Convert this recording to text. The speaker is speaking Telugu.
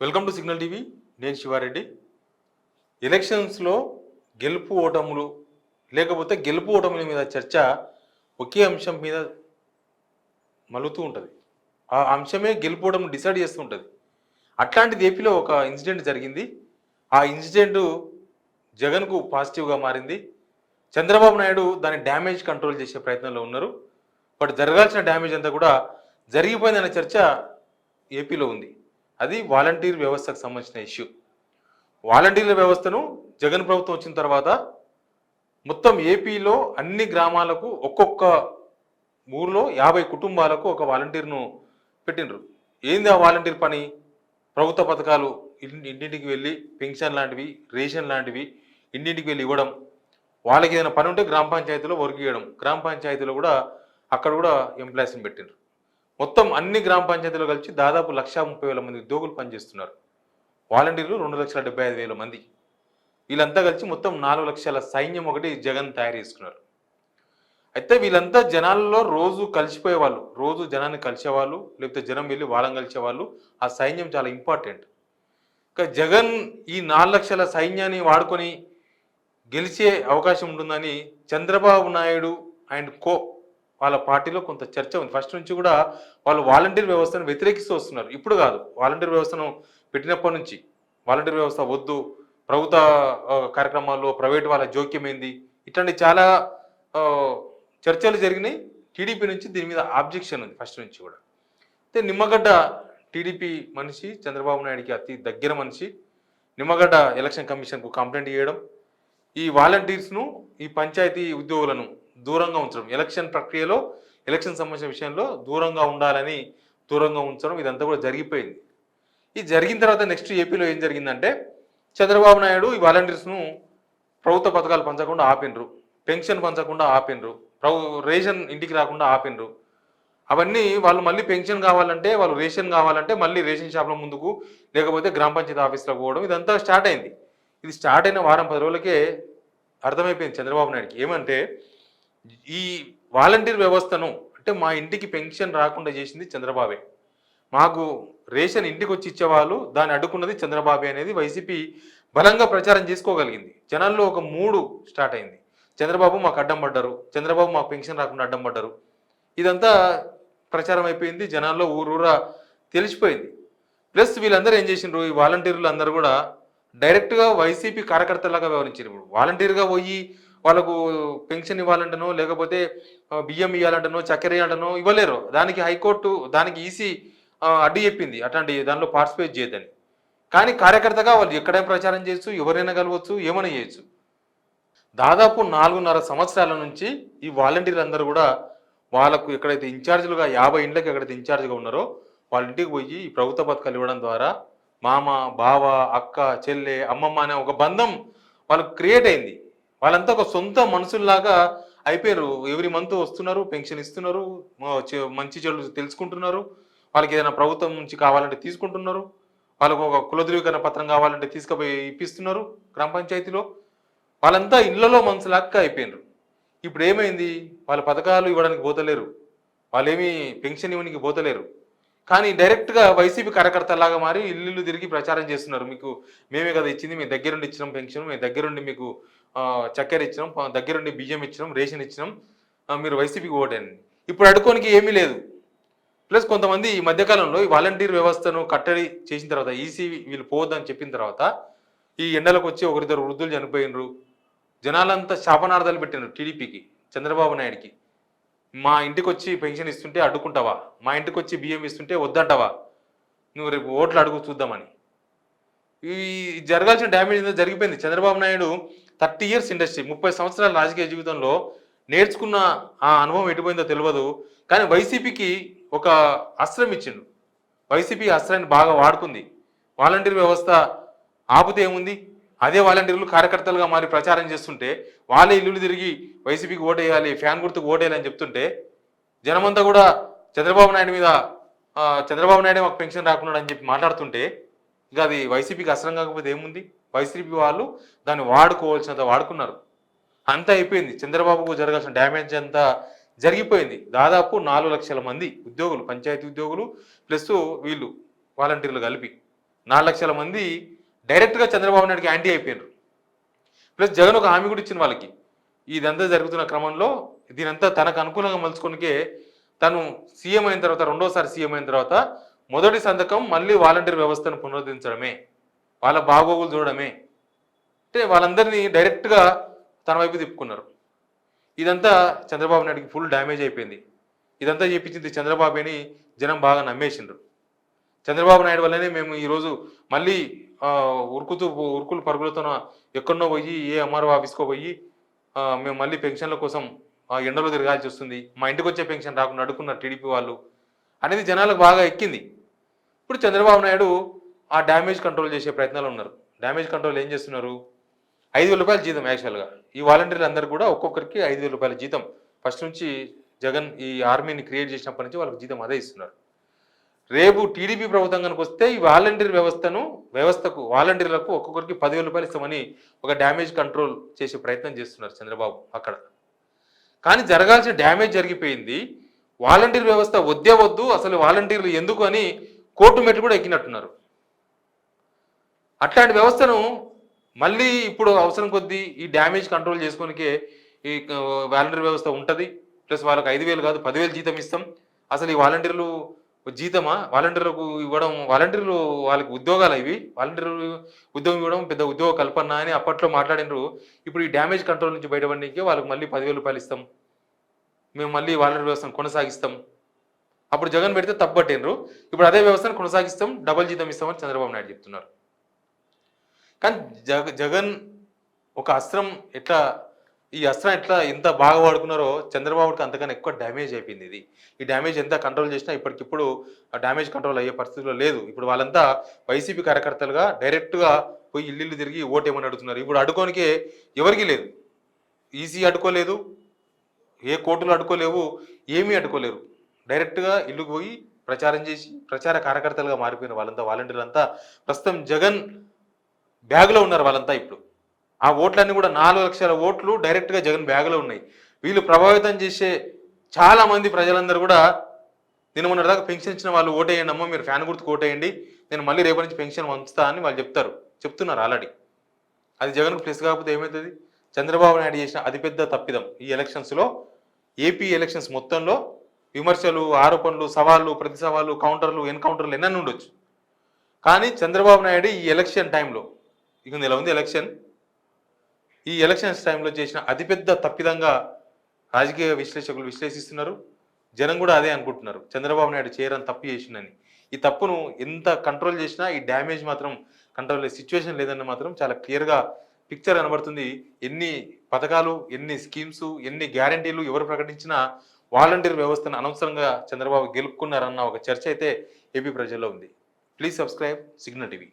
Welcome to signal TV. నేను శివారెడ్డి. ఎలక్షన్స్లో గెలుపు ఓటములు లేకపోతే గెలుపు ఓటముల మీద చర్చ ఒకే అంశం మీద మలుగుతూ ఉంటుంది. ఆ అంశమే గెలుపు ఓటములు డిసైడ్ చేస్తూ ఉంటుంది. అట్లాంటిది ఏపీలో ఒక ఇన్సిడెంట్ జరిగింది. ఆ ఇన్సిడెంట్ జగన్కు పాజిటివ్గా మారింది. చంద్రబాబు నాయుడు దాన్ని డ్యామేజ్ కంట్రోల్ చేసే ప్రయత్నంలో ఉన్నారు. బట్ జరగాల్సిన డ్యామేజ్ అంతా కూడా జరిగిపోయిందనే చర్చ ఏపీలో ఉంది. అది వాలంటీర్ వ్యవస్థకు సంబంధించిన ఇష్యూ. వాలంటీర్ల వ్యవస్థను జగన్ ప్రభుత్వం వచ్చిన తర్వాత మొత్తం ఏపీలో అన్ని గ్రామాలకు ఒక్కొక్క ఊర్లో 50 కుటుంబాలకు ఒక వాలంటీర్ను పెట్టినరు. ఏంది ఆ వాలంటీర్ పని? ప్రభుత్వ పథకాలు ఇంటింటికి వెళ్ళి పెన్షన్ లాంటివి, రేషన్ లాంటివి ఇంటింటికి వెళ్ళి ఇవ్వడం, వాళ్ళకి ఏదైనా పని ఉంటే గ్రామ పంచాయతీలో వర్క్ చేయడం, గ్రామ పంచాయతీలో కూడా అక్కడ కూడా ఎంప్లాయీస్ని పెట్టినరు. మొత్తం అన్ని గ్రామ పంచాయతీలో కలిసి దాదాపు 1,30,000 మంది ఉద్యోగులు పనిచేస్తున్నారు. వాలంటీర్లు 2,75,000 మంది. వీళ్ళంతా కలిసి మొత్తం 4 లక్షల సైన్యం ఒకటి జగన్ తయారు చేసుకున్నారు. అయితే వీళ్ళంతా జనాల్లో రోజు కలిసిపోయేవాళ్ళు, రోజు జనాన్ని కలిసేవాళ్ళు, లేకపోతే జనం వెళ్ళి వాళ్ళని కలిసేవాళ్ళు. ఆ సైన్యం చాలా ఇంపార్టెంట్. ఇంకా జగన్ ఈ 4 లక్షల సైన్యాన్ని వాడుకొని గెలిచే అవకాశం ఉంటుందని చంద్రబాబు నాయుడు అండ్ కో వాళ్ళ పార్టీలో కొంత చర్చ ఉంది. ఫస్ట్ నుంచి కూడా వాళ్ళు వాలంటీర్ వ్యవస్థను వ్యతిరేకిస్తూ వస్తున్నారు. ఇప్పుడు కాదు, వాలంటీర్ వ్యవస్థను పెట్టినప్పటి నుంచి వాలంటీర్ వ్యవస్థ వద్దు, ప్రభుత్వ కార్యక్రమాల్లో ప్రైవేట్ వాళ్ళ జోక్యం ఏంది, ఇట్లాంటి చాలా చర్చలు జరిగినాయి. టీడీపీ నుంచి దీని మీద ఆబ్జెక్షన్ ఉంది ఫస్ట్ నుంచి కూడా. అయితే నిమ్మగడ్డ టీడీపీ మనిషి, చంద్రబాబు నాయుడికి అతి దగ్గర మనిషి, నిమ్మగడ్డ ఎలక్షన్ కమిషన్కు కంప్లైంట్ చేయడం, ఈ వాలంటీర్స్ను, ఈ పంచాయతీ ఉద్యోగులను దూరంగా ఉంచడం, ఎలక్షన్ ప్రక్రియలో ఎలక్షన్ సంబంధించిన విషయంలో దూరంగా ఉండాలని దూరంగా ఉంచడం, ఇదంతా కూడా జరిగిపోయింది. ఇది జరిగిన తర్వాత నెక్స్ట్ ఏపీలో ఏం జరిగిందంటే చంద్రబాబు నాయుడు ఈ వాలంటీర్స్ను ప్రభుత్వ పథకాలు పంచకుండా ఆపినరు, పెన్షన్ పంచకుండా ఆపినరు, రేషన్ ఇంటికి రాకుండా ఆపినరు. అవన్నీ వాళ్ళు మళ్ళీ పెన్షన్ కావాలంటే, వాళ్ళు రేషన్ కావాలంటే మళ్ళీ రేషన్ షాప్ల ముందుకు లేకపోతే గ్రామ పంచాయతీ ఆఫీస్లో పోవడం, ఇదంతా స్టార్ట్ అయింది. ఇది స్టార్ట్ అయిన వారం 10 రోజులకే అర్థమైపోయింది చంద్రబాబు నాయుడికి. ఏమంటే ఈ వాలంటీర్ వ్యవస్థను అంటే మా ఇంటికి పెన్షన్ రాకుండా చేసింది చంద్రబాబే, మాకు రేషన్ ఇంటికి వచ్చి ఇచ్చేవాళ్ళు దాన్ని అడ్డుకున్నది చంద్రబాబే అనేది వైసీపీ బలంగా ప్రచారం చేసుకోగలిగింది. జనాల్లో ఒక మూడు స్టార్ట్ అయింది. చంద్రబాబు మాకు అడ్డం పడ్డారు, చంద్రబాబు మాకు పెన్షన్ రాకుండా అడ్డం పడ్డారు. ఇదంతా ప్రచారం అయిపోయింది, జనాల్లో ఊరూరా తెలిసిపోయింది. ప్లస్ వీళ్ళందరూ ఏం చేసిండ్రు, ఈ వాలంటీర్లు అందరూ కూడా డైరెక్ట్గా వైసీపీ కార్యకర్తలాగా వ్యవహరించారు. ఇప్పుడు వాలంటీర్గా పోయి వాళ్ళకు పెన్షన్ ఇవ్వాలంటనో లేకపోతే బియ్యం ఇవ్వాలంటనో చక్కెర ఇవ్వాలంటనో ఇవ్వలేరు. దానికి హైకోర్టు, దానికి ఈసీ అడ్డు చెప్పింది అట్లాంటి దానిలో పార్టిసిపేట్ చేయొద్దని. కానీ కార్యకర్తగా వాళ్ళు ఎక్కడైనా ప్రచారం చేయొచ్చు, ఎవరైనా కలవచ్చు, ఏమైనా చేయొచ్చు. దాదాపు 4.5 సంవత్సరాల నుంచి ఈ వాలంటీర్లు అందరూ కూడా వాళ్ళకు ఎక్కడైతే ఇన్ఛార్జీలుగా 50 ఇండ్లకి ఎక్కడైతే ఇన్ఛార్జిగా ఉన్నారో వాళ్ళ ఇంటికి పోయి ఈ ప్రభుత్వ పథకాలు ఇవ్వడం ద్వారా మామ, బావ, అక్క, చెల్లె, అమ్మమ్మ అనే ఒక బంధం వాళ్ళకు క్రియేట్ అయింది. వాళ్ళంతా ఒక సొంత మనుషుల్లాగా అయిపోయారు. ఎవ్రీ మంత్ వస్తున్నారు, పెన్షన్ ఇస్తున్నారు, మంచి చెడు తెలుసుకుంటున్నారు, వాళ్ళకి ఏదైనా ప్రభుత్వం నుంచి కావాలంటే తీసుకుంటున్నారు, వాళ్ళకు ఒక కుల ధృవీకరణ పత్రం కావాలంటే తీసుకుపోయి ఇప్పిస్తున్నారు గ్రామ పంచాయతీలో. వాళ్ళంతా ఇళ్లలో మనసులాక్క అయిపోయినారు. ఇప్పుడు ఏమైంది, వాళ్ళ పథకాలు ఇవ్వడానికి పోతలేరు, వాళ్ళేమీ పెన్షన్ ఇవ్వడానికి పోతలేరు. కానీ డైరెక్ట్గా వైసీపీ కార్యకర్తలాగా మారి ఇల్లు తిరిగి ప్రచారం చేస్తున్నారు. మీకు మేమే కదా ఇచ్చింది, మేము దగ్గరుండి ఇచ్చినాం పెన్షన్, మేము దగ్గరుండి మీకు చక్కెర ఇచ్చినాం, దగ్గరుండి బియ్యం ఇచ్చినాం, రేషన్ ఇచ్చినాం, మీరు వైసీపీకి ఓటండి. ఇప్పుడు అడుకోనికి ఏమీ లేదు. ప్లస్ కొంతమంది ఈ మధ్యకాలంలో ఈ వాలంటీర్ వ్యవస్థను కట్టడి చేసిన తర్వాత, ఈసీ వీళ్ళు పోవద్దని చెప్పిన తర్వాత ఈ ఎండలకు వచ్చి ఒకరిద్దరు వృద్ధులు చనిపోయినరు. జనాలంతా శాపనార్థాలు పెట్టినారు టీడీపీకి, చంద్రబాబు నాయుడికి. మా ఇంటికి వచ్చి పెన్షన్ ఇస్తుంటే అడ్డుకుంటావా, మా ఇంటికి వచ్చి బియ్యం ఇస్తుంటే వద్దంటావా, నువ్వు రేపు ఓట్లు అడుగు చూద్దామని. ఈ జరగాల్సిన డ్యామేజ్ ఏదో జరిగిపోయింది. చంద్రబాబు నాయుడు 30 ఇయర్స్ ఇండస్ట్రీ, 30 సంవత్సరాల రాజకీయ జీవితంలో నేర్చుకున్న ఆ అనుభవం ఎటుపోయిందో తెలియదు. కానీ వైసీపీకి ఒక అస్త్రం ఇచ్చిండు. వైసీపీ అస్త్రాన్ని బాగా వాడుకుంది. వాలంటీర్ వ్యవస్థ ఆపుతే ఏముంది, అదే వాలంటీర్లు కార్యకర్తలుగా మారి ప్రచారం చేస్తుంటే, వాళ్ళే ఇల్లు తిరిగి వైసీపీకి ఓటేయాలి, ఫ్యాన్ గుర్తుకు ఓటేయాలి అని చెప్తుంటే జనమంతా కూడా చంద్రబాబు నాయుడు మీద చంద్రబాబు నాయుడే మాకు పెన్షన్ రాకున్నాడు అని చెప్పి మాట్లాడుతుంటే, ఇక అది వైసీపీకి అస్త్రం కాకపోతే ఏముంది. వైసీపీ వాళ్ళు దాన్ని వాడుకోవాల్సినంత వాడుకున్నారు. అంతా అయిపోయింది. చంద్రబాబుకు జరగాల్సిన డ్యామేజ్ అంతా జరిగిపోయింది. దాదాపు 4 లక్షల మంది ఉద్యోగులు, పంచాయతీ ఉద్యోగులు ప్లస్ వీళ్ళు వాలంటీర్లు కలిపి 4 లక్షల మంది డైరెక్ట్గా చంద్రబాబు నాయుడుకి యాంటీ అయిపోయినారు. ప్లస్ జగన్ ఒక హామీ కూడా ఇచ్చింది వాళ్ళకి. ఇదంతా జరుగుతున్న క్రమంలో దీనంతా తనకు అనుకూలంగా మలుచుకొనికే తను సీఎం అయిన తర్వాత, రెండోసారి సీఎం అయిన తర్వాత మొదటి సంతకం మళ్ళీ వాలంటీర్ వ్యవస్థను పునరుద్ధరించడమే, వాళ్ళ బాగోగులు చూడడమే. అంటే వాళ్ళందరినీ డైరెక్ట్గా తన వైపు తిప్పుకున్నారు. ఇదంతా చంద్రబాబు నాయుడుకి ఫుల్ డ్యామేజ్ అయిపోయింది. ఇదంతా చేపించింది చంద్రబాబు అని జనం బాగా నమ్మేసిండ్రు. చంద్రబాబు నాయుడు వల్లనే మేము ఈరోజు మళ్ళీ ఉరుకులు పరుగులతో ఎక్కడనో పోయి ఏ ఎంఆర్ఓ ఆఫీస్కో పోయి మేము మళ్ళీ పెన్షన్ల కోసం ఎండలో తిరగాల్సి వస్తుంది, మా ఇంటికి వచ్చే పెన్షన్ రాకుండా అడుక్కున్నారు టీడీపీ వాళ్ళు అనేది జనాలకు బాగా ఎక్కింది. ఇప్పుడు చంద్రబాబు నాయుడు ఆ డ్యామేజ్ కంట్రోల్ చేసే ప్రయత్నాలు ఉన్నారు. డ్యామేజ్ కంట్రోల్ ఏం చేస్తున్నారు? 5,000 రూపాయల జీతం. యాక్చువల్గా ఈ వాలంటీర్లు అందరూ కూడా ఒక్కొక్కరికి 5,000 రూపాయల జీతం ఫస్ట్ నుంచి జగన్ ఈ ఆర్మీని క్రియేట్ చేసినప్పటి నుంచి వాళ్ళకి జీతం అదే ఇస్తున్నారు. రేపు టీడీపీ ప్రభుత్వం కనుక వస్తే ఈ వాలంటీర్ వ్యవస్థకు వాలంటీర్లకు ఒక్కొక్కరికి 10,000 రూపాయలు ఇస్తామని ఒక డ్యామేజ్ కంట్రోల్ చేసే ప్రయత్నం చేస్తున్నారు చంద్రబాబు అక్కడ. కానీ జరగాల్సిన డ్యామేజ్ జరిగిపోయింది. వాలంటీర్ వ్యవస్థ వద్దు, అసలు వాలంటీర్లు ఎందుకు అని కోర్టు మెట్లు కూడా ఎక్కినట్టున్నారు. అట్లాంటి వ్యవస్థను మళ్ళీ ఇప్పుడు అవసరం కొద్దీ ఈ డ్యామేజ్ కంట్రోల్ చేసుకోనికే ఈ వాలంటీర్ వ్యవస్థ ఉంటుంది. ప్లస్ వాళ్ళకి 5,000 కాదు 10,000 జీతం ఇస్తాం. అసలు ఈ వాలంటీర్లు జీతమా? వాలంటీర్లకు ఇవ్వడం, వాలంటీర్లు వాళ్ళకి ఉద్యోగాలు ఇవి, వాలంటీర్లు ఉద్యోగం ఇవ్వడం పెద్ద ఉద్యోగ కల్పన అని అప్పట్లో మాట్లాడినారు. ఇప్పుడు ఈ డ్యామేజ్ కంట్రోల్ నుంచి బయటపడడానికి వాళ్ళకి మళ్ళీ 10,000 రూపాయలు ఇస్తాం, మేము మళ్ళీ వాలంటీర్ వ్యవస్థను కొనసాగిస్తాం. అప్పుడు జగన్ పెడితే తప్పట్టినరు, ఇప్పుడు అదే వ్యవస్థను కొనసాగిస్తాం, డబల్ జీతం ఇస్తామని చంద్రబాబు నాయుడు చెప్తున్నారు. కానీ జగన్ ఒక అస్త్రం ఈ అస్త్రం ఎంత బాగా వాడుకున్నారో చంద్రబాబుకి అంతకన్నా ఎక్కువ డ్యామేజ్ అయిపోయింది. ఈ డ్యామేజ్ ఎంత కంట్రోల్ చేసినా ఇప్పటికిప్పుడు ఆ డ్యామేజ్ కంట్రోల్ అయ్యే పరిస్థితిలో లేదు. ఇప్పుడు వాళ్ళంతా వైసీపీ కార్యకర్తలుగా డైరెక్ట్గా పోయి ఇల్లు తిరిగి ఓటు ఏమని అడుగుతున్నారు. ఇప్పుడు అడుకోనికే ఎవరికి లేదు. ఈసీ అడుకోలేదు, ఏ కోర్టులు అడుకోలేవు, ఏమీ అడుకోలేరు. డైరెక్ట్గా ఇల్లుకు పోయి ప్రచారం చేసి ప్రచార కార్యకర్తలుగా మారిపోయిన వాళ్ళంతా వాలంటీర్లు అంతా ప్రస్తుతం జగన్ బ్యాగులో ఉన్నారు. వాళ్ళంతా ఇప్పుడు ఆ ఓట్లన్నీ కూడా 4 లక్షల ఓట్లు డైరెక్ట్గా జగన్ బ్యాగులో ఉన్నాయి. వీళ్ళు ప్రభావితం చేసే చాలా మంది ప్రజలందరూ కూడా నేను మొన్నటిదాకా పెన్షన్ ఇచ్చిన వాళ్ళు ఓటేయండి అమ్మా, మీరు ఫ్యాన్ గుర్తుకు ఓటేయండి, నేను మళ్ళీ రేపటి నుంచి పెన్షన్ పంచుతా అని వాళ్ళు చెప్తున్నారు ఆల్రెడీ. అది జగన్కు ప్లస్ కాకపోతే ఏమవుతుంది? చంద్రబాబు నాయుడు చేసిన అతిపెద్ద తప్పిదం ఈ ఎలక్షన్స్లో, ఏపీ ఎలక్షన్స్ మొత్తంలో విమర్శలు, ఆరోపణలు, సవాళ్ళు, ప్రతి సవాళ్ళు, కౌంటర్లు, ఎన్కౌంటర్లు ఎన్నన్నీ ఉండొచ్చు. కానీ చంద్రబాబు నాయుడు ఈ ఎలక్షన్ టైంలో, ఇక నెల ఉంది ఎలక్షన్, ఈ ఎలక్షన్స్ టైంలో చేసిన అతిపెద్ద తప్పిదంగా రాజకీయ విశ్లేషకులు విశ్లేషిస్తున్నారు. జనం కూడా అదే అనుకుంటున్నారు, చంద్రబాబు నాయుడు చేయరని తప్పు చేసిందని. ఈ తప్పును ఎంత కంట్రోల్ చేసినా ఈ డ్యామేజ్ మాత్రం కంట్రోల్ అయ్యే సిచ్యువేషన్ లేదని మాత్రం చాలా క్లియర్గా పిక్చర్ కనబడుతుంది. ఎన్ని పథకాలు, ఎన్ని స్కీమ్స్, ఎన్ని గ్యారంటీలు ఎవరు ప్రకటించినా వాలంటీర్ వ్యవస్థను అనవసరంగా చంద్రబాబు గెలుపుకున్నారన్న ఒక చర్చ అయితే ఏపీ ప్రజల్లో ఉంది. Please subscribe signal TV.